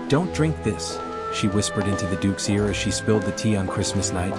"Don't drink this," she whispered into the Duke's ear as she spilled the tea on Christmas night.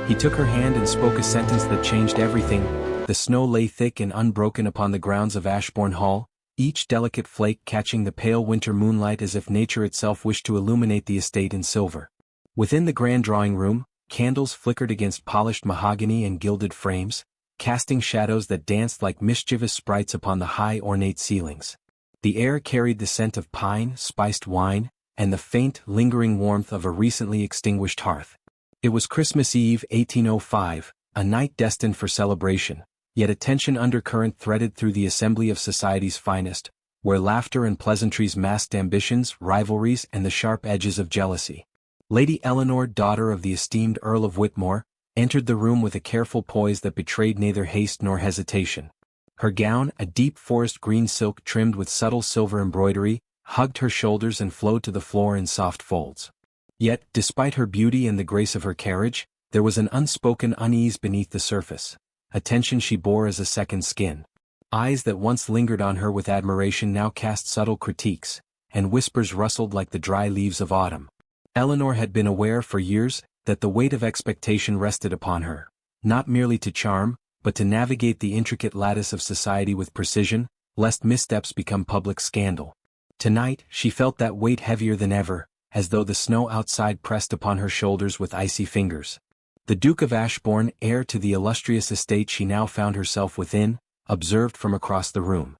He took her hand and spoke a sentence that changed everything. The snow lay thick and unbroken upon the grounds of Ashbourne Hall, each delicate flake catching the pale winter moonlight as if nature itself wished to illuminate the estate in silver. Within the grand drawing-room, candles flickered against polished mahogany and gilded frames, casting shadows that danced like mischievous sprites upon the high ornate ceilings. The air carried the scent of pine, spiced wine, and the faint, lingering warmth of a recently extinguished hearth. It was Christmas Eve 1805, a night destined for celebration, yet a tension undercurrent threaded through the assembly of society's finest, where laughter and pleasantries masked ambitions, rivalries, and the sharp edges of jealousy. Lady Eleanor, daughter of the esteemed Earl of Whitmore, entered the room with a careful poise that betrayed neither haste nor hesitation. Her gown, a deep forest green silk trimmed with subtle silver embroidery, hugged her shoulders and flowed to the floor in soft folds. Yet, despite her beauty and the grace of her carriage, there was an unspoken unease beneath the surface, a tension she bore as a second skin. Eyes that once lingered on her with admiration now cast subtle critiques, and whispers rustled like the dry leaves of autumn. Eleanor had been aware for years that the weight of expectation rested upon her, not merely to charm, but to navigate the intricate lattice of society with precision, lest missteps become public scandal. Tonight, she felt that weight heavier than ever, as though the snow outside pressed upon her shoulders with icy fingers. The Duke of Ashbourne, heir to the illustrious estate she now found herself within, observed from across the room.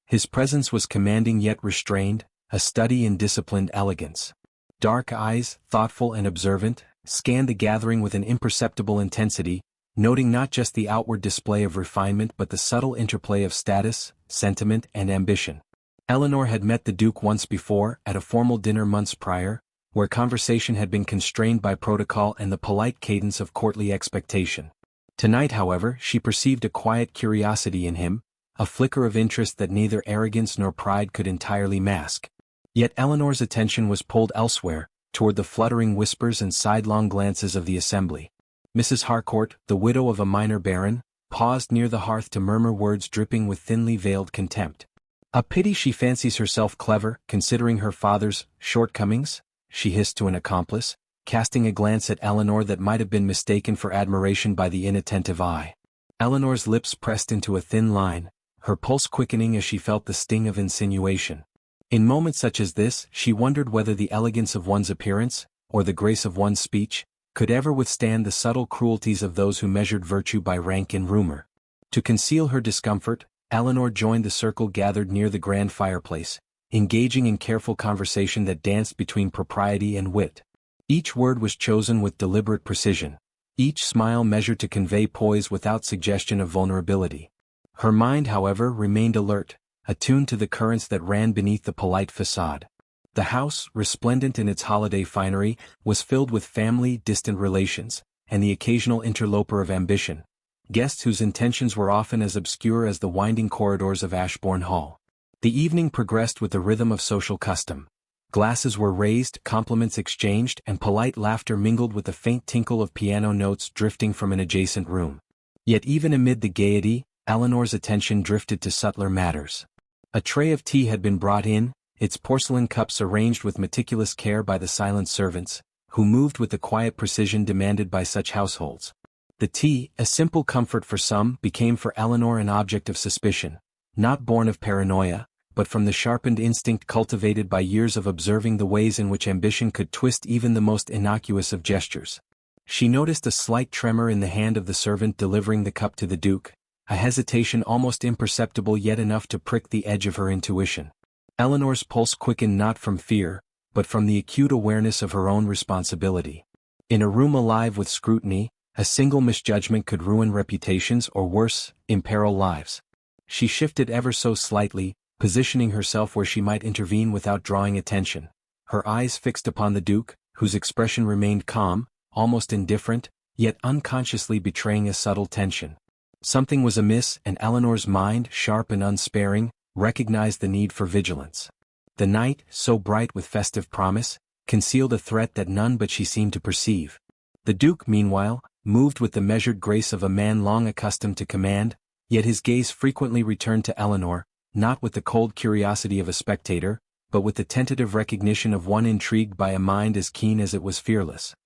His presence was commanding yet restrained, a study in disciplined elegance. Dark eyes, thoughtful and observant, scanned the gathering with an imperceptible intensity, noting not just the outward display of refinement but the subtle interplay of status, sentiment, and ambition. Eleanor had met the Duke once before, at a formal dinner months prior, where conversation had been constrained by protocol and the polite cadence of courtly expectation. Tonight, however, she perceived a quiet curiosity in him, a flicker of interest that neither arrogance nor pride could entirely mask. Yet Eleanor's attention was pulled elsewhere, toward the fluttering whispers and sidelong glances of the assembly. Mrs. Harcourt, the widow of a minor baron, paused near the hearth to murmur words dripping with thinly veiled contempt. "A pity she fancies herself clever, considering her father's shortcomings," she hissed to an accomplice, casting a glance at Eleanor that might have been mistaken for admiration by the inattentive eye. Eleanor's lips pressed into a thin line, her pulse quickening as she felt the sting of insinuation. In moments such as this, she wondered whether the elegance of one's appearance, or the grace of one's speech, could ever withstand the subtle cruelties of those who measured virtue by rank and rumor. To conceal her discomfort, Eleanor joined the circle gathered near the grand fireplace, engaging in careful conversation that danced between propriety and wit. Each word was chosen with deliberate precision, each smile measured to convey poise without suggestion of vulnerability. Her mind, however, remained alert, attuned to the currents that ran beneath the polite facade. The house, resplendent in its holiday finery, was filled with family, distant relations, and the occasional interloper of ambition, guests whose intentions were often as obscure as the winding corridors of Ashbourne Hall. The evening progressed with the rhythm of social custom. Glasses were raised, compliments exchanged, and polite laughter mingled with the faint tinkle of piano notes drifting from an adjacent room. Yet even amid the gaiety, Eleanor's attention drifted to subtler matters. A tray of tea had been brought in, its porcelain cups arranged with meticulous care by the silent servants, who moved with the quiet precision demanded by such households. The tea, a simple comfort for some, became for Eleanor an object of suspicion, not born of paranoia, but from the sharpened instinct cultivated by years of observing the ways in which ambition could twist even the most innocuous of gestures. She noticed a slight tremor in the hand of the servant delivering the cup to the Duke, a hesitation almost imperceptible yet enough to prick the edge of her intuition. Eleanor's pulse quickened not from fear, but from the acute awareness of her own responsibility. In a room alive with scrutiny, a single misjudgment could ruin reputations or worse, imperil lives. She shifted ever so slightly, positioning herself where she might intervene without drawing attention, her eyes fixed upon the Duke, whose expression remained calm, almost indifferent, yet unconsciously betraying a subtle tension. Something was amiss, and Eleanor's mind, sharp and unsparing, recognized the need for vigilance. The night, so bright with festive promise, concealed a threat that none but she seemed to perceive. The Duke, meanwhile, moved with the measured grace of a man long accustomed to command, yet his gaze frequently returned to Eleanor, not with the cold curiosity of a spectator, but with the tentative recognition of one intrigued by a mind as keen as it was fearless.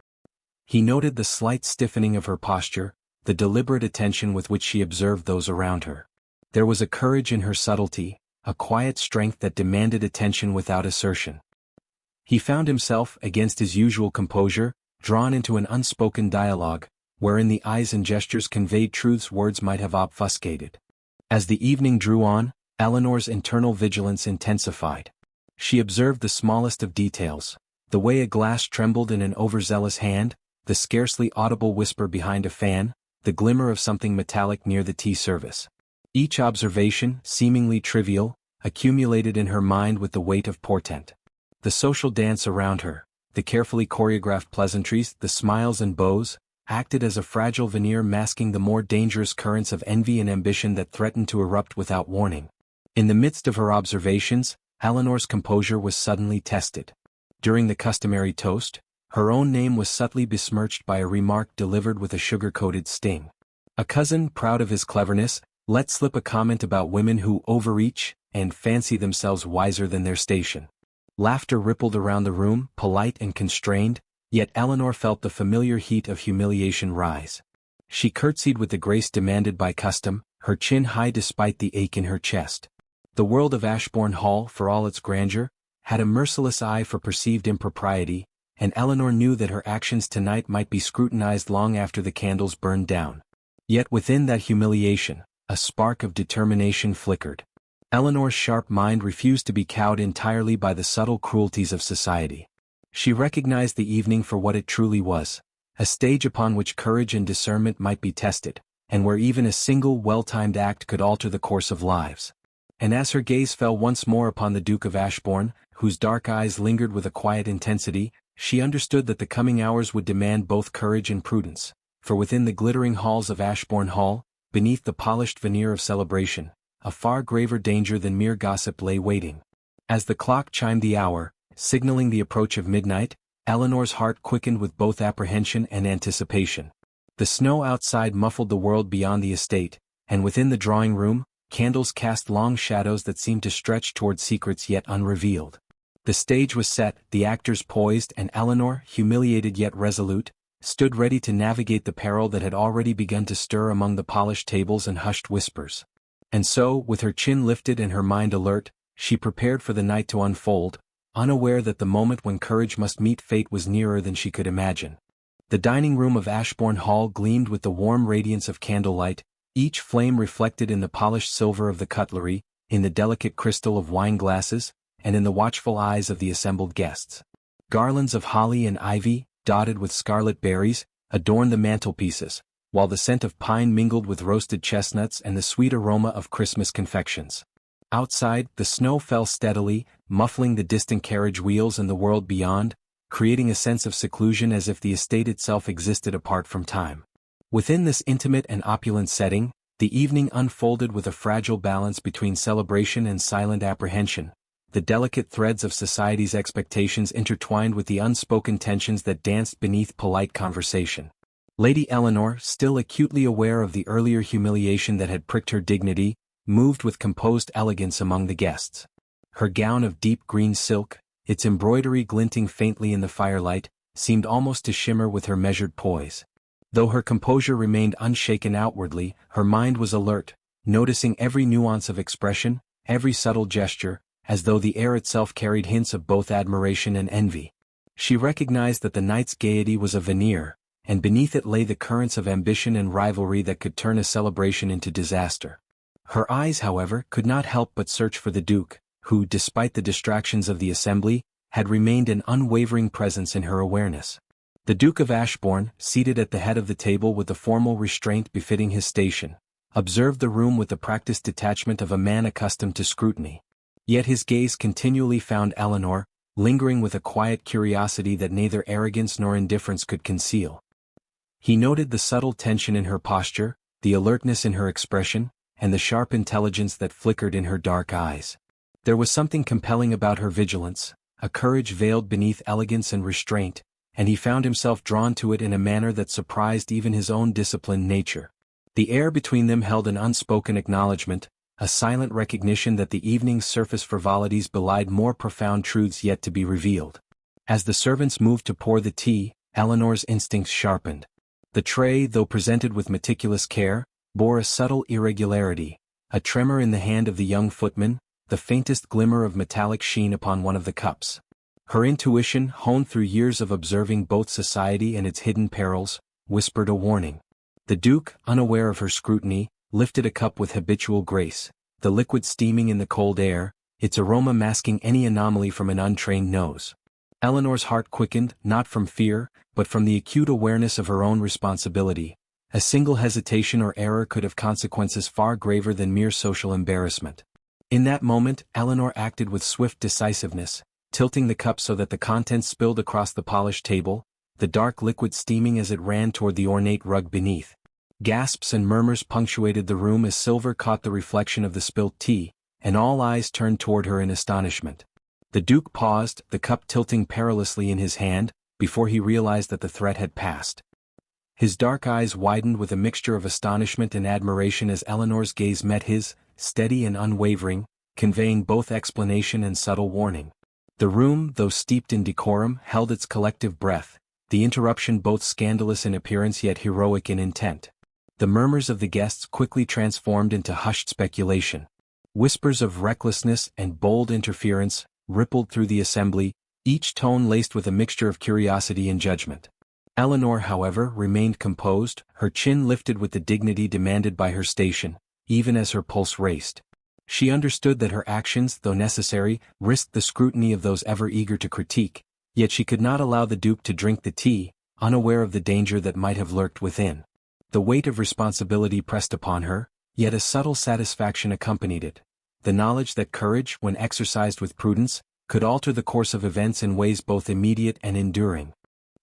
He noted the slight stiffening of her posture, the deliberate attention with which she observed those around her. There was a courage in her subtlety, a quiet strength that demanded attention without assertion. He found himself, against his usual composure, drawn into an unspoken dialogue, wherein the eyes and gestures conveyed truths words might have obfuscated. As the evening drew on, Eleanor's internal vigilance intensified. She observed the smallest of details, the way a glass trembled in an overzealous hand, the scarcely audible whisper behind a fan, the glimmer of something metallic near the tea service. Each observation, seemingly trivial, accumulated in her mind with the weight of portent. The social dance around her, the carefully choreographed pleasantries, the smiles and bows, acted as a fragile veneer masking the more dangerous currents of envy and ambition that threatened to erupt without warning. In the midst of her observations, Eleanor's composure was suddenly tested. During the customary toast, her own name was subtly besmirched by a remark delivered with a sugar-coated sting. A cousin, proud of his cleverness, let slip a comment about women who overreach and fancy themselves wiser than their station. Laughter rippled around the room, polite and constrained, yet Eleanor felt the familiar heat of humiliation rise. She curtsied with the grace demanded by custom, her chin high despite the ache in her chest. The world of Ashbourne Hall, for all its grandeur, had a merciless eye for perceived impropriety, and Eleanor knew that her actions tonight might be scrutinized long after the candles burned down. Yet within that humiliation, a spark of determination flickered. Eleanor's sharp mind refused to be cowed entirely by the subtle cruelties of society. She recognized the evening for what it truly was, a stage upon which courage and discernment might be tested, and where even a single well-timed act could alter the course of lives. And as her gaze fell once more upon the Duke of Ashbourne, whose dark eyes lingered with a quiet intensity, she understood that the coming hours would demand both courage and prudence, for within the glittering halls of Ashbourne Hall, beneath the polished veneer of celebration, a far graver danger than mere gossip lay waiting. As the clock chimed the hour, signaling the approach of midnight, Eleanor's heart quickened with both apprehension and anticipation. The snow outside muffled the world beyond the estate, and within the drawing-room, candles cast long shadows that seemed to stretch toward secrets yet unrevealed. The stage was set, the actors poised, and Eleanor, humiliated yet resolute, stood ready to navigate the peril that had already begun to stir among the polished tables and hushed whispers. And so, with her chin lifted and her mind alert, she prepared for the night to unfold, unaware that the moment when courage must meet fate was nearer than she could imagine. The dining room of Ashbourne Hall gleamed with the warm radiance of candlelight, each flame reflected in the polished silver of the cutlery, in the delicate crystal of wine glasses, and in the watchful eyes of the assembled guests. Garlands of holly and ivy, dotted with scarlet berries, adorned the mantelpieces, while the scent of pine mingled with roasted chestnuts and the sweet aroma of Christmas confections. Outside, the snow fell steadily, muffling the distant carriage wheels and the world beyond, creating a sense of seclusion as if the estate itself existed apart from time. Within this intimate and opulent setting, the evening unfolded with a fragile balance between celebration and silent apprehension, the delicate threads of society's expectations intertwined with the unspoken tensions that danced beneath polite conversation. Lady Eleanor, still acutely aware of the earlier humiliation that had pricked her dignity, moved with composed elegance among the guests. Her gown of deep green silk, its embroidery glinting faintly in the firelight, seemed almost to shimmer with her measured poise. Though her composure remained unshaken outwardly, her mind was alert, noticing every nuance of expression, every subtle gesture, as though the air itself carried hints of both admiration and envy. She recognized that the night's gaiety was a veneer, and beneath it lay the currents of ambition and rivalry that could turn a celebration into disaster. Her eyes, however, could not help but search for the Duke, who, despite the distractions of the assembly, had remained an unwavering presence in her awareness. The Duke of Ashbourne, seated at the head of the table with the formal restraint befitting his station, observed the room with the practiced detachment of a man accustomed to scrutiny. Yet his gaze continually found Eleanor, lingering with a quiet curiosity that neither arrogance nor indifference could conceal. He noted the subtle tension in her posture, the alertness in her expression, and the sharp intelligence that flickered in her dark eyes. There was something compelling about her vigilance, a courage veiled beneath elegance and restraint, and he found himself drawn to it in a manner that surprised even his own disciplined nature. The air between them held an unspoken acknowledgment, a silent recognition that the evening's surface frivolities belied more profound truths yet to be revealed. As the servants moved to pour the tea, Eleanor's instincts sharpened. The tray, though presented with meticulous care, bore a subtle irregularity, a tremor in the hand of the young footman, the faintest glimmer of metallic sheen upon one of the cups. Her intuition, honed through years of observing both society and its hidden perils, whispered a warning. The Duke, unaware of her scrutiny, lifted a cup with habitual grace, the liquid steaming in the cold air, its aroma masking any anomaly from an untrained nose. Eleanor's heart quickened, not from fear, but from the acute awareness of her own responsibility. A single hesitation or error could have consequences far graver than mere social embarrassment. In that moment, Eleanor acted with swift decisiveness, tilting the cup so that the contents spilled across the polished table, the dark liquid steaming as it ran toward the ornate rug beneath. Gasps and murmurs punctuated the room as silver caught the reflection of the spilt tea, and all eyes turned toward her in astonishment. The Duke paused, the cup tilting perilously in his hand, before he realized that the threat had passed. His dark eyes widened with a mixture of astonishment and admiration as Eleanor's gaze met his, steady and unwavering, conveying both explanation and subtle warning. The room, though steeped in decorum, held its collective breath, the interruption both scandalous in appearance yet heroic in intent. The murmurs of the guests quickly transformed into hushed speculation. Whispers of recklessness and bold interference rippled through the assembly, each tone laced with a mixture of curiosity and judgment. Eleanor, however, remained composed, her chin lifted with the dignity demanded by her station, even as her pulse raced. She understood that her actions, though necessary, risked the scrutiny of those ever eager to critique, yet she could not allow the Duke to drink the tea, unaware of the danger that might have lurked within. The weight of responsibility pressed upon her, yet a subtle satisfaction accompanied it. The knowledge that courage, when exercised with prudence, could alter the course of events in ways both immediate and enduring.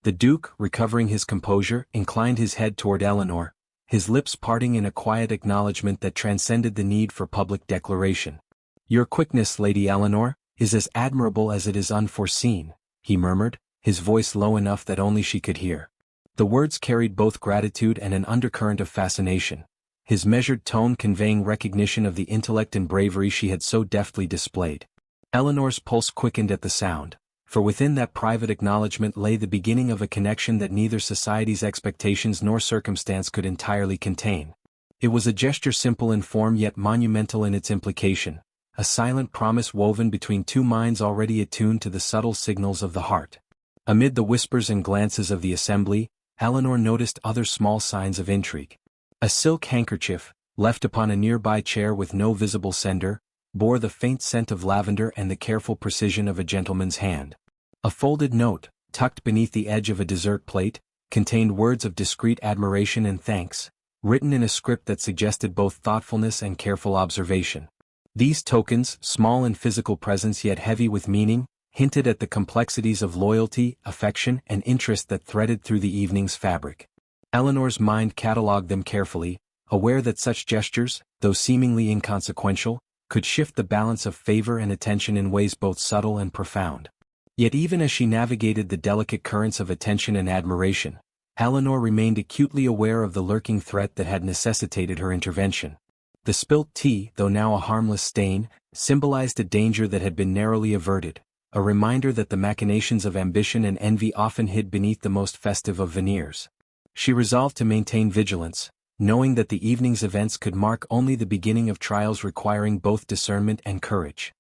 The Duke, recovering his composure, inclined his head toward Eleanor, his lips parting in a quiet acknowledgment that transcended the need for public declaration. "Your quickness, Lady Eleanor, is as admirable as it is unforeseen," he murmured, his voice low enough that only she could hear. The words carried both gratitude and an undercurrent of fascination, his measured tone conveying recognition of the intellect and bravery she had so deftly displayed. Eleanor's pulse quickened at the sound, for within that private acknowledgment lay the beginning of a connection that neither society's expectations nor circumstance could entirely contain. It was a gesture simple in form yet monumental in its implication, a silent promise woven between two minds already attuned to the subtle signals of the heart. Amid the whispers and glances of the assembly, Eleanor noticed other small signs of intrigue. A silk handkerchief, left upon a nearby chair with no visible sender, bore the faint scent of lavender and the careful precision of a gentleman's hand. A folded note, tucked beneath the edge of a dessert plate, contained words of discreet admiration and thanks, written in a script that suggested both thoughtfulness and careful observation. These tokens, small in physical presence yet heavy with meaning, hinted at the complexities of loyalty, affection, and interest that threaded through the evening's fabric. Eleanor's mind catalogued them carefully, aware that such gestures, though seemingly inconsequential, could shift the balance of favor and attention in ways both subtle and profound. Yet even as she navigated the delicate currents of attention and admiration, Eleanor remained acutely aware of the lurking threat that had necessitated her intervention. The spilt tea, though now a harmless stain, symbolized a danger that had been narrowly averted, a reminder that the machinations of ambition and envy often hid beneath the most festive of veneers. She resolved to maintain vigilance, knowing that the evening's events could mark only the beginning of trials requiring both discernment and courage.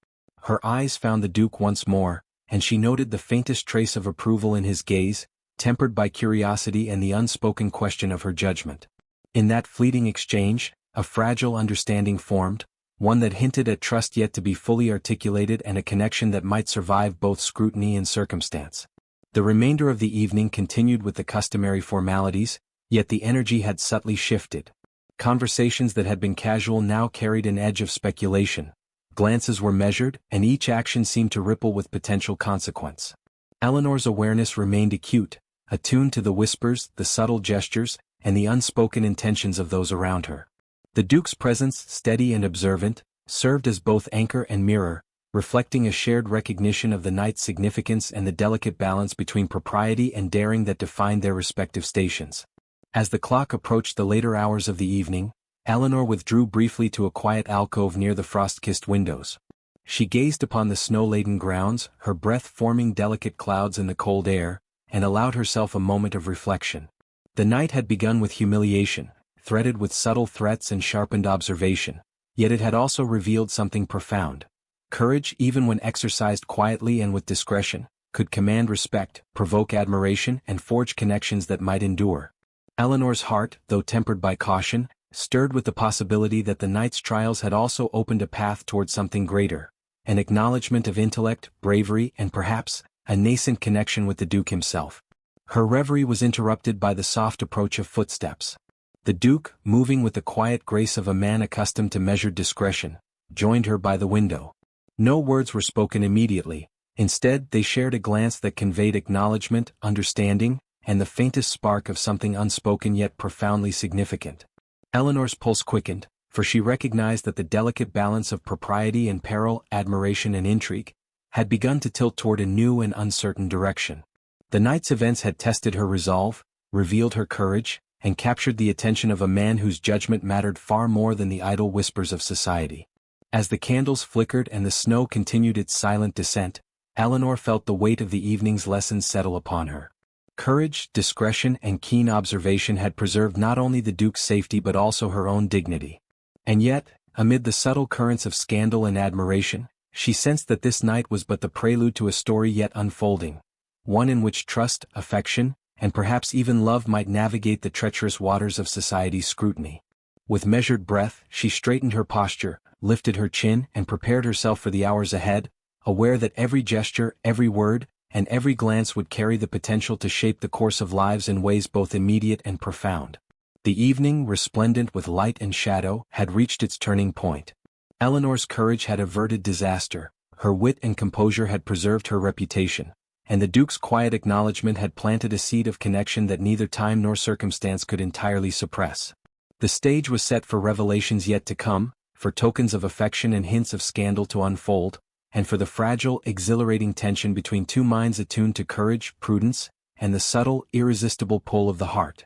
Her eyes found the Duke once more, and she noted the faintest trace of approval in his gaze, tempered by curiosity and the unspoken question of her judgment. In that fleeting exchange, a fragile understanding formed, one that hinted at trust yet to be fully articulated and a connection that might survive both scrutiny and circumstance. The remainder of the evening continued with the customary formalities, yet the energy had subtly shifted. Conversations that had been casual now carried an edge of speculation. Glances were measured, and each action seemed to ripple with potential consequence. Eleanor's awareness remained acute, attuned to the whispers, the subtle gestures, and the unspoken intentions of those around her. The Duke's presence, steady and observant, served as both anchor and mirror, reflecting a shared recognition of the night's significance and the delicate balance between propriety and daring that defined their respective stations. As the clock approached the later hours of the evening, Eleanor withdrew briefly to a quiet alcove near the frost-kissed windows. She gazed upon the snow-laden grounds, her breath forming delicate clouds in the cold air, and allowed herself a moment of reflection. The night had begun with humiliation, threaded with subtle threats and sharpened observation, yet it had also revealed something profound. Courage, even when exercised quietly and with discretion, could command respect, provoke admiration, and forge connections that might endure. Eleanor's heart, though tempered by caution, stirred with the possibility that the night's trials had also opened a path toward something greater, an acknowledgement of intellect, bravery, and perhaps, a nascent connection with the Duke himself. Her reverie was interrupted by the soft approach of footsteps. The Duke, moving with the quiet grace of a man accustomed to measured discretion, joined her by the window. No words were spoken immediately. Instead, they shared a glance that conveyed acknowledgement, understanding, and the faintest spark of something unspoken yet profoundly significant. Eleanor's pulse quickened, for she recognized that the delicate balance of propriety and peril, admiration and intrigue, had begun to tilt toward a new and uncertain direction. The night's events had tested her resolve, revealed her courage, and captured the attention of a man whose judgment mattered far more than the idle whispers of society. As the candles flickered and the snow continued its silent descent, Eleanor felt the weight of the evening's lessons settle upon her. Courage, discretion, and keen observation had preserved not only the Duke's safety but also her own dignity. And yet, amid the subtle currents of scandal and admiration, she sensed that this night was but the prelude to a story yet unfolding, one in which trust, affection, and perhaps even love might navigate the treacherous waters of society's scrutiny. With measured breath, she straightened her posture, lifted her chin, and prepared herself for the hours ahead, aware that every gesture, every word, and every glance would carry the potential to shape the course of lives in ways both immediate and profound. The evening, resplendent with light and shadow, had reached its turning point. Eleanor's courage had averted disaster, her wit and composure had preserved her reputation, and the Duke's quiet acknowledgement had planted a seed of connection that neither time nor circumstance could entirely suppress. The stage was set for revelations yet to come, for tokens of affection and hints of scandal to unfold, and for the fragile, exhilarating tension between two minds attuned to courage, prudence, and the subtle, irresistible pull of the heart.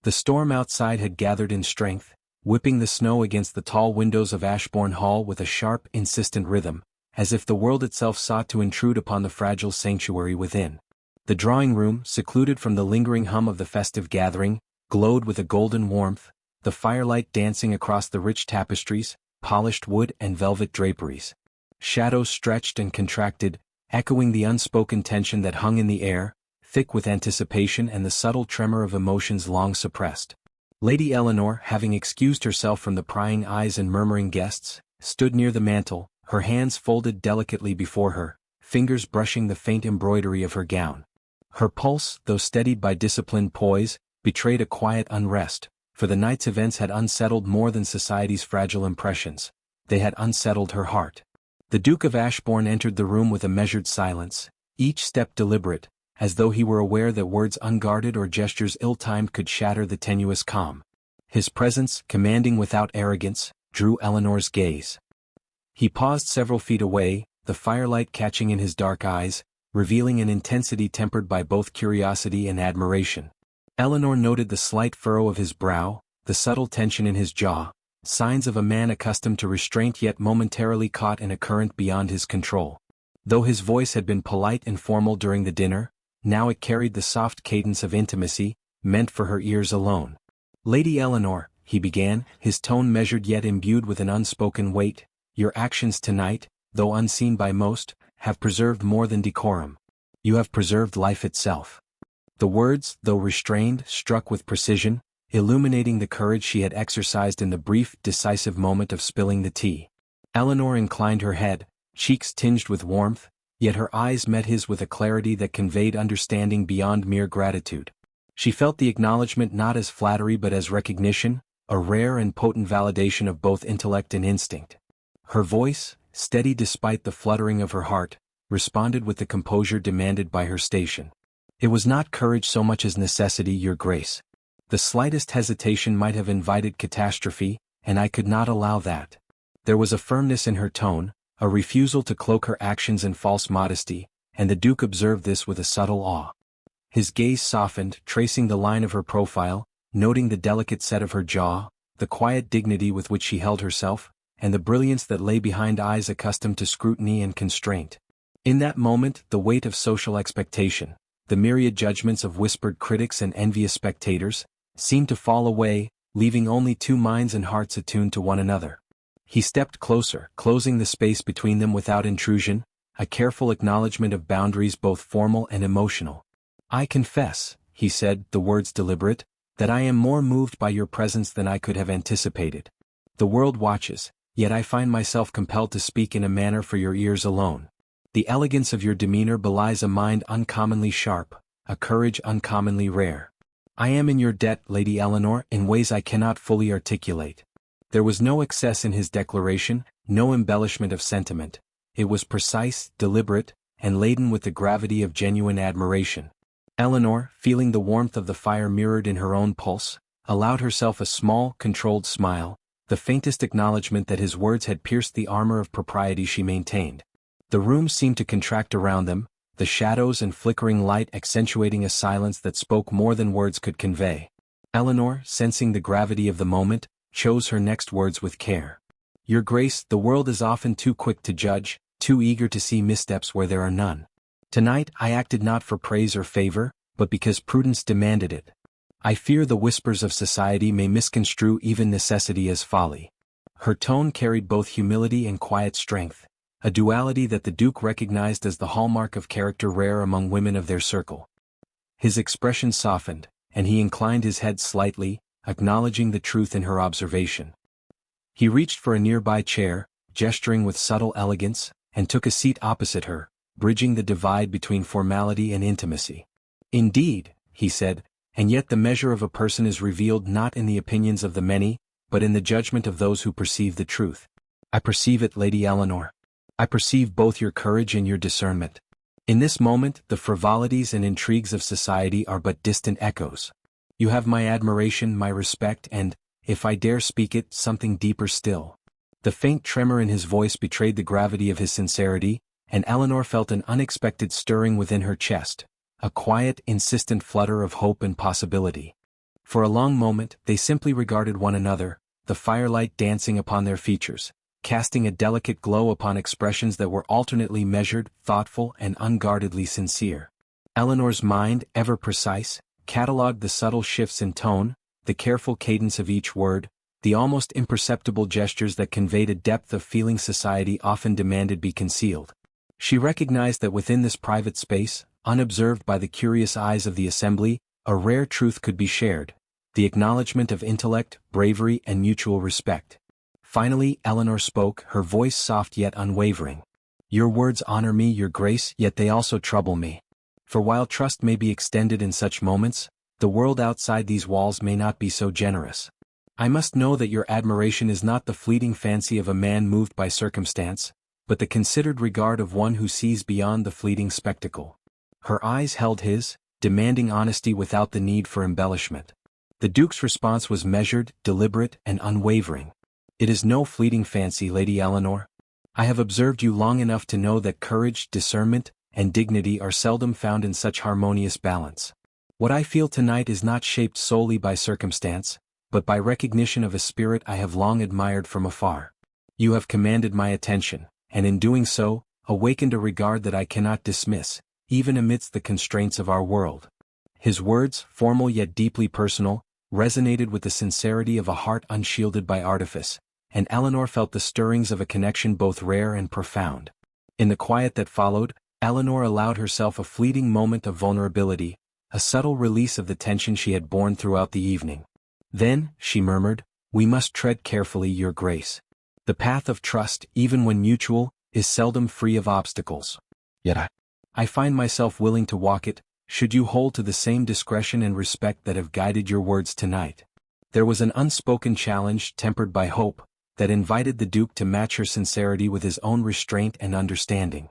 The storm outside had gathered in strength, whipping the snow against the tall windows of Ashbourne Hall with a sharp, insistent rhythm, as if the world itself sought to intrude upon the fragile sanctuary within. The drawing-room, secluded from the lingering hum of the festive gathering, glowed with a golden warmth, the firelight dancing across the rich tapestries, polished wood and velvet draperies. Shadows stretched and contracted, echoing the unspoken tension that hung in the air, thick with anticipation and the subtle tremor of emotions long suppressed. Lady Eleanor, having excused herself from the prying eyes and murmuring guests, stood near the mantel, her hands folded delicately before her, fingers brushing the faint embroidery of her gown. Her pulse, though steadied by disciplined poise, betrayed a quiet unrest, for the night's events had unsettled more than society's fragile impressions. They had unsettled her heart. The Duke of Ashbourne entered the room with a measured silence, each step deliberate, as though he were aware that words unguarded or gestures ill-timed could shatter the tenuous calm. His presence, commanding without arrogance, drew Eleanor's gaze. He paused several feet away, the firelight catching in his dark eyes, revealing an intensity tempered by both curiosity and admiration. Eleanor noted the slight furrow of his brow, the subtle tension in his jaw, signs of a man accustomed to restraint yet momentarily caught in a current beyond his control. Though his voice had been polite and formal during the dinner, now it carried the soft cadence of intimacy, meant for her ears alone. "Lady Eleanor," he began, his tone measured yet imbued with an unspoken weight, "your actions tonight, though unseen by most, have preserved more than decorum. You have preserved life itself." The words, though restrained, struck with precision, illuminating the courage she had exercised in the brief, decisive moment of spilling the tea. Eleanor inclined her head, cheeks tinged with warmth, yet her eyes met his with a clarity that conveyed understanding beyond mere gratitude. She felt the acknowledgement not as flattery but as recognition, a rare and potent validation of both intellect and instinct. Her voice, steady despite the fluttering of her heart, responded with the composure demanded by her station. "It was not courage so much as necessity, Your Grace. The slightest hesitation might have invited catastrophe, and I could not allow that." There was a firmness in her tone, a refusal to cloak her actions in false modesty, and the Duke observed this with a subtle awe. His gaze softened, tracing the line of her profile, noting the delicate set of her jaw, the quiet dignity with which she held herself, and the brilliance that lay behind eyes accustomed to scrutiny and constraint. In that moment, the weight of social expectation, the myriad judgments of whispered critics and envious spectators, seemed to fall away, leaving only two minds and hearts attuned to one another. He stepped closer, closing the space between them without intrusion, a careful acknowledgement of boundaries both formal and emotional. "I confess," he said, the words deliberate, "that I am more moved by your presence than I could have anticipated. The world watches, yet I find myself compelled to speak in a manner for your ears alone. The elegance of your demeanor belies a mind uncommonly sharp, a courage uncommonly rare. I am in your debt, Lady Eleanor, in ways I cannot fully articulate." There was no excess in his declaration, no embellishment of sentiment. It was precise, deliberate, and laden with the gravity of genuine admiration. Eleanor, feeling the warmth of the fire mirrored in her own pulse, allowed herself a small, controlled smile, the faintest acknowledgement that his words had pierced the armor of propriety she maintained. The room seemed to contract around them, the shadows and flickering light accentuating a silence that spoke more than words could convey. Eleanor, sensing the gravity of the moment, chose her next words with care. "Your Grace, the world is often too quick to judge, too eager to see missteps where there are none. Tonight I acted not for praise or favor, but because prudence demanded it. I fear the whispers of society may misconstrue even necessity as folly." Her tone carried both humility and quiet strength, a duality that the Duke recognized as the hallmark of character rare among women of their circle. His expression softened, and he inclined his head slightly, acknowledging the truth in her observation. He reached for a nearby chair, gesturing with subtle elegance, and took a seat opposite her, bridging the divide between formality and intimacy. "Indeed," he said, "and yet the measure of a person is revealed not in the opinions of the many, but in the judgment of those who perceive the truth. I perceive it, Lady Eleanor. I perceive both your courage and your discernment. In this moment, the frivolities and intrigues of society are but distant echoes. You have my admiration, my respect, and, if I dare speak it, something deeper still." The faint tremor in his voice betrayed the gravity of his sincerity, and Eleanor felt an unexpected stirring within her chest, a quiet, insistent flutter of hope and possibility. For a long moment, they simply regarded one another, the firelight dancing upon their features, casting a delicate glow upon expressions that were alternately measured, thoughtful, and unguardedly sincere. Eleanor's mind, ever precise, catalogued the subtle shifts in tone, the careful cadence of each word, the almost imperceptible gestures that conveyed a depth of feeling society often demanded be concealed. She recognized that within this private space, unobserved by the curious eyes of the assembly, a rare truth could be shared, the acknowledgement of intellect, bravery, and mutual respect. Finally, Eleanor spoke, her voice soft yet unwavering. "Your words honor me, Your Grace, yet they also trouble me. For while trust may be extended in such moments, the world outside these walls may not be so generous. I must know that your admiration is not the fleeting fancy of a man moved by circumstance, but the considered regard of one who sees beyond the fleeting spectacle." Her eyes held his, demanding honesty without the need for embellishment. The Duke's response was measured, deliberate, and unwavering. "It is no fleeting fancy, Lady Eleanor. I have observed you long enough to know that courage, discernment, and dignity are seldom found in such harmonious balance. What I feel tonight is not shaped solely by circumstance, but by recognition of a spirit I have long admired from afar. You have commanded my attention, and in doing so, awakened a regard that I cannot dismiss, even amidst the constraints of our world." His words, formal yet deeply personal, resonated with the sincerity of a heart unshielded by artifice, and Eleanor felt the stirrings of a connection both rare and profound. In the quiet that followed, Eleanor allowed herself a fleeting moment of vulnerability, a subtle release of the tension she had borne throughout the evening. "Then," she murmured, "we must tread carefully, Your Grace. The path of trust, even when mutual, is seldom free of obstacles. Yet I find myself willing to walk it, should you hold to the same discretion and respect that have guided your words tonight." There was an unspoken challenge, tempered by hope, that invited the Duke to match her sincerity with his own restraint and understanding.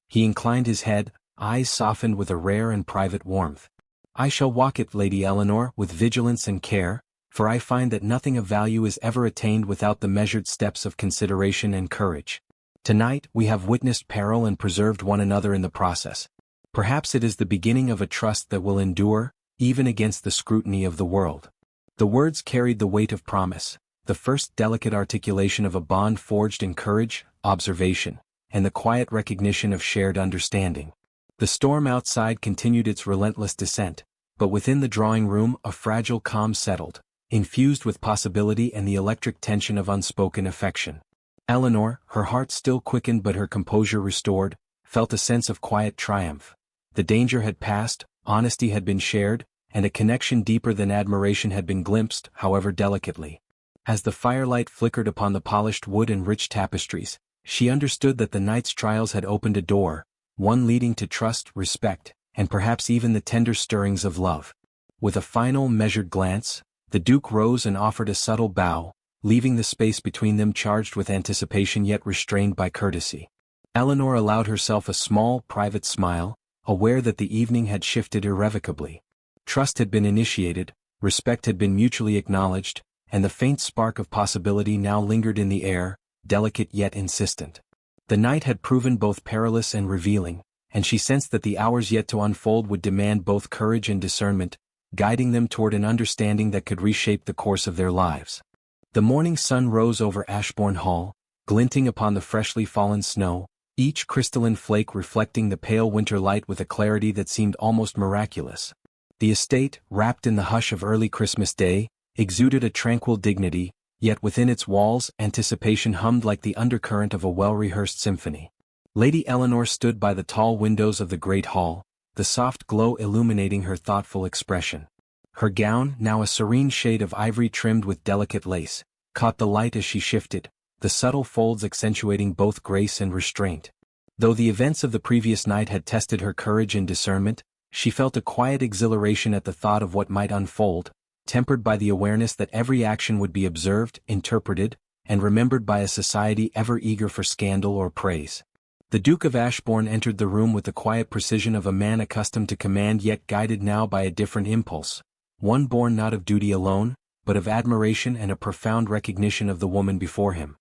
He inclined his head, eyes softened with a rare and private warmth. "I shall walk it, Lady Eleanor, with vigilance and care, for I find that nothing of value is ever attained without the measured steps of consideration and courage. Tonight we have witnessed peril and preserved one another in the process. Perhaps it is the beginning of a trust that will endure, even against the scrutiny of the world." The words carried the weight of promise, the first delicate articulation of a bond forged in courage, observation, and the quiet recognition of shared understanding. The storm outside continued its relentless descent, but within the drawing room a fragile calm settled, infused with possibility and the electric tension of unspoken affection. Eleanor, her heart still quickened but her composure restored, felt a sense of quiet triumph. The danger had passed, honesty had been shared, and a connection deeper than admiration had been glimpsed, however delicately. As the firelight flickered upon the polished wood and rich tapestries, she understood that the night's trials had opened a door, one leading to trust, respect, and perhaps even the tender stirrings of love. With a final, measured glance, the Duke rose and offered a subtle bow, leaving the space between them charged with anticipation yet restrained by courtesy. Eleanor allowed herself a small, private smile, aware that the evening had shifted irrevocably. Trust had been initiated, respect had been mutually acknowledged, and the faint spark of possibility now lingered in the air, delicate yet insistent. The night had proven both perilous and revealing, and she sensed that the hours yet to unfold would demand both courage and discernment, guiding them toward an understanding that could reshape the course of their lives. The morning sun rose over Ashbourne Hall, glinting upon the freshly fallen snow, each crystalline flake reflecting the pale winter light with a clarity that seemed almost miraculous. The estate, wrapped in the hush of early Christmas Day, exuded a tranquil dignity, yet within its walls anticipation hummed like the undercurrent of a well-rehearsed symphony. Lady Eleanor stood by the tall windows of the great hall, the soft glow illuminating her thoughtful expression. Her gown, now a serene shade of ivory trimmed with delicate lace, caught the light as she shifted, the subtle folds accentuating both grace and restraint. Though the events of the previous night had tested her courage and discernment, she felt a quiet exhilaration at the thought of what might unfold, tempered by the awareness that every action would be observed, interpreted, and remembered by a society ever eager for scandal or praise. The Duke of Ashbourne entered the room with the quiet precision of a man accustomed to command yet guided now by a different impulse, one born not of duty alone, but of admiration and a profound recognition of the woman before him.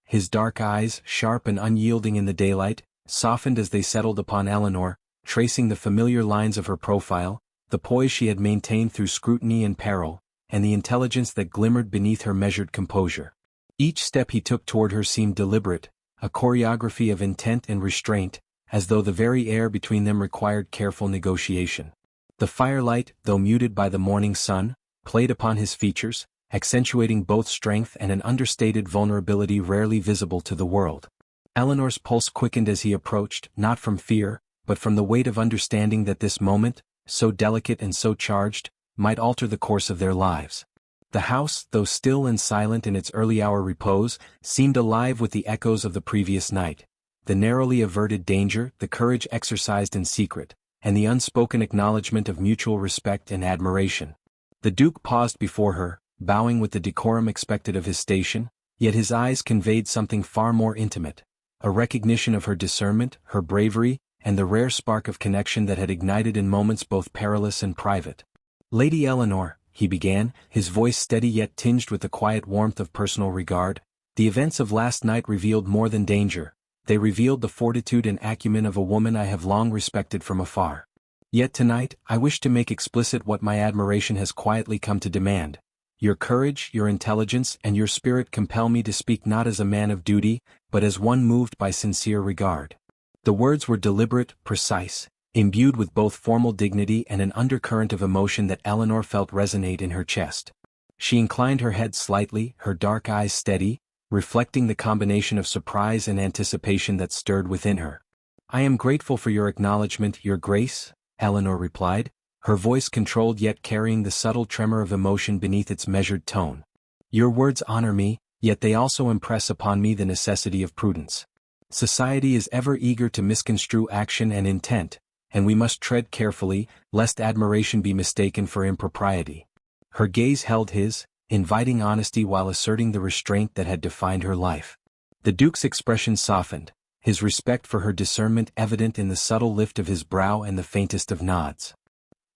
His dark eyes, sharp and unyielding in the daylight, softened as they settled upon Eleanor, tracing the familiar lines of her profile, the poise she had maintained through scrutiny and peril, and the intelligence that glimmered beneath her measured composure. Each step he took toward her seemed deliberate, a choreography of intent and restraint, as though the very air between them required careful negotiation. The firelight, though muted by the morning sun, played upon his features, accentuating both strength and an understated vulnerability rarely visible to the world. Eleanor's pulse quickened as he approached, not from fear, but from the weight of understanding that this moment, so delicate and so charged, might alter the course of their lives. The house, though still and silent in its early-hour repose, seemed alive with the echoes of the previous night. The narrowly averted danger, the courage exercised in secret, and the unspoken acknowledgement of mutual respect and admiration. The Duke paused before her, bowing with the decorum expected of his station, yet his eyes conveyed something far more intimate, a recognition of her discernment, her bravery, and the rare spark of connection that had ignited in moments both perilous and private. "Lady Eleanor," he began, his voice steady yet tinged with the quiet warmth of personal regard, "the events of last night revealed more than danger. They revealed the fortitude and acumen of a woman I have long respected from afar. Yet tonight, I wish to make explicit what my admiration has quietly come to demand. Your courage, your intelligence, and your spirit compel me to speak not as a man of duty, but as one moved by sincere regard." The words were deliberate, precise, imbued with both formal dignity and an undercurrent of emotion that Eleanor felt resonate in her chest. She inclined her head slightly, her dark eyes steady, reflecting the combination of surprise and anticipation that stirred within her. "I am grateful for your acknowledgement, Your Grace," Eleanor replied, her voice controlled yet carrying the subtle tremor of emotion beneath its measured tone. "Your words honor me, yet they also impress upon me the necessity of prudence. Society is ever eager to misconstrue action and intent, and we must tread carefully, lest admiration be mistaken for impropriety." Her gaze held his, inviting honesty while asserting the restraint that had defined her life. The Duke's expression softened, his respect for her discernment evident in the subtle lift of his brow and the faintest of nods.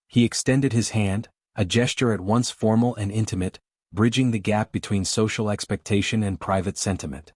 He extended his hand, a gesture at once formal and intimate, bridging the gap between social expectation and private sentiment.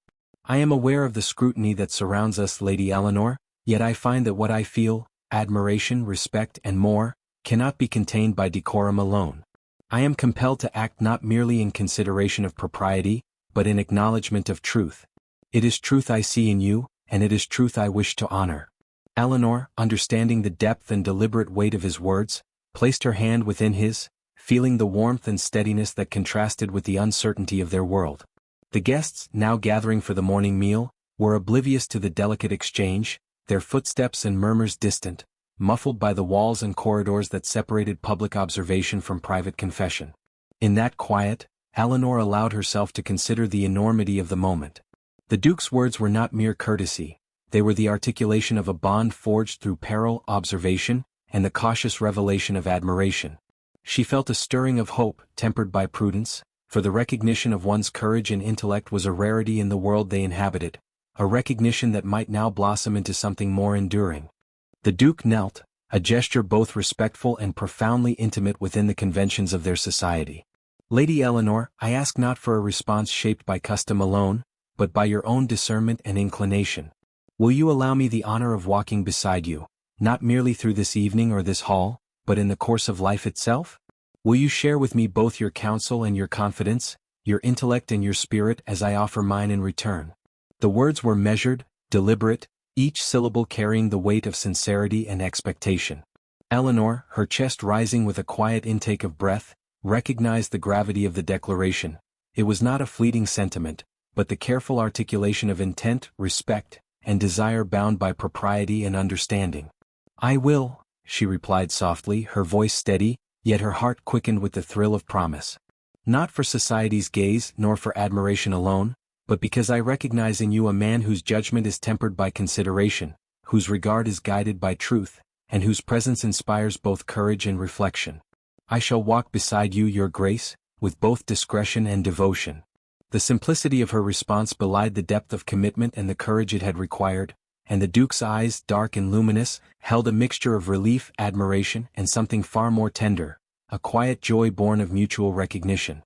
"I am aware of the scrutiny that surrounds us, Lady Eleanor, yet I find that what I feel, admiration, respect, and more, cannot be contained by decorum alone. I am compelled to act not merely in consideration of propriety, but in acknowledgement of truth. It is truth I see in you, and it is truth I wish to honor." Eleanor, understanding the depth and deliberate weight of his words, placed her hand within his, feeling the warmth and steadiness that contrasted with the uncertainty of their world. The guests, now gathering for the morning meal, were oblivious to the delicate exchange, their footsteps and murmurs distant, muffled by the walls and corridors that separated public observation from private confession. In that quiet, Eleanor allowed herself to consider the enormity of the moment. The Duke's words were not mere courtesy, they were the articulation of a bond forged through peril, observation, and the cautious revelation of admiration. She felt a stirring of hope, tempered by prudence, for the recognition of one's courage and intellect was a rarity in the world they inhabited, a recognition that might now blossom into something more enduring. The Duke knelt, a gesture both respectful and profoundly intimate within the conventions of their society. "Lady Eleanor, I ask not for a response shaped by custom alone, but by your own discernment and inclination. Will you allow me the honor of walking beside you, not merely through this evening or this hall, but in the course of life itself? Will you share with me both your counsel and your confidence, your intellect and your spirit as I offer mine in return?" The words were measured, deliberate, each syllable carrying the weight of sincerity and expectation. Eleanor, her chest rising with a quiet intake of breath, recognized the gravity of the declaration. It was not a fleeting sentiment, but the careful articulation of intent, respect, and desire bound by propriety and understanding. "I will," she replied softly, her voice steady, yet her heart quickened with the thrill of promise. "Not for society's gaze nor for admiration alone, but because I recognize in you a man whose judgment is tempered by consideration, whose regard is guided by truth, and whose presence inspires both courage and reflection. I shall walk beside you, your grace, with both discretion and devotion." The simplicity of her response belied the depth of commitment and the courage it had required, and the Duke's eyes, dark and luminous, held a mixture of relief, admiration, and something far more tender, a quiet joy born of mutual recognition.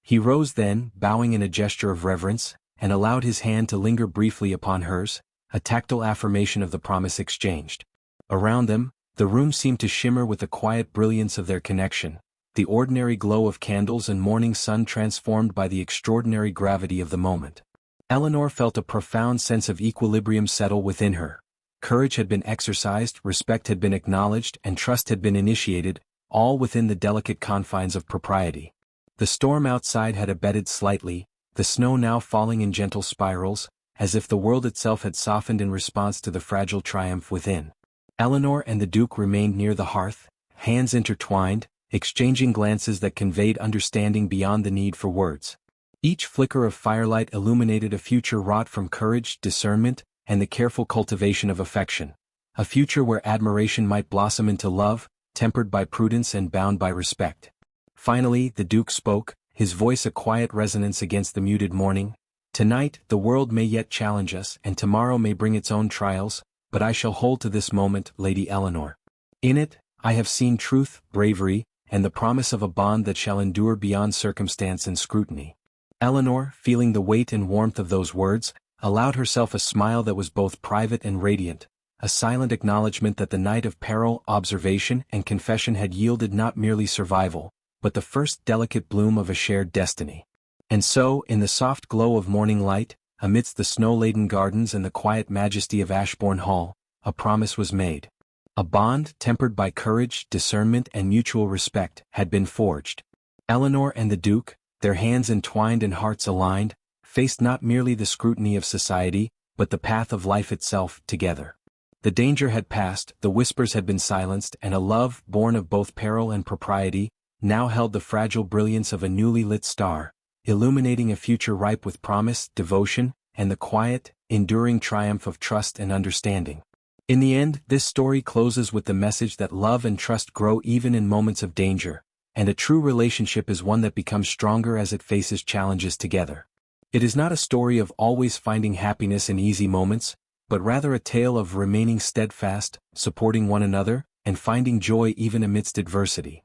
He rose then, bowing in a gesture of reverence, and allowed his hand to linger briefly upon hers, a tactile affirmation of the promise exchanged. Around them, the room seemed to shimmer with the quiet brilliance of their connection, the ordinary glow of candles and morning sun transformed by the extraordinary gravity of the moment. Eleanor felt a profound sense of equilibrium settle within her. Courage had been exercised, respect had been acknowledged, and trust had been initiated, all within the delicate confines of propriety. The storm outside had abated slightly, the snow now falling in gentle spirals, as if the world itself had softened in response to the fragile triumph within. Eleanor and the Duke remained near the hearth, hands intertwined, exchanging glances that conveyed understanding beyond the need for words. Each flicker of firelight illuminated a future wrought from courage, discernment, and the careful cultivation of affection. A future where admiration might blossom into love, tempered by prudence and bound by respect. Finally, the Duke spoke, his voice a quiet resonance against the muted morning. "Tonight, the world may yet challenge us, and tomorrow may bring its own trials, but I shall hold to this moment, Lady Eleanor. In it, I have seen truth, bravery, and the promise of a bond that shall endure beyond circumstance and scrutiny." Eleanor, feeling the weight and warmth of those words, allowed herself a smile that was both private and radiant, a silent acknowledgement that the night of peril, observation, and confession had yielded not merely survival, but the first delicate bloom of a shared destiny. And so, in the soft glow of morning light, amidst the snow-laden gardens and the quiet majesty of Ashbourne Hall, a promise was made. A bond, tempered by courage, discernment, and mutual respect, had been forged. Eleanor and the Duke, their hands entwined and hearts aligned, faced not merely the scrutiny of society, but the path of life itself, together. The danger had passed, the whispers had been silenced, and a love, born of both peril and propriety, now held the fragile brilliance of a newly lit star, illuminating a future ripe with promise, devotion, and the quiet, enduring triumph of trust and understanding. In the end, this story closes with the message that love and trust grow even in moments of danger, and a true relationship is one that becomes stronger as it faces challenges together. It is not a story of always finding happiness in easy moments, but rather a tale of remaining steadfast, supporting one another, and finding joy even amidst adversity.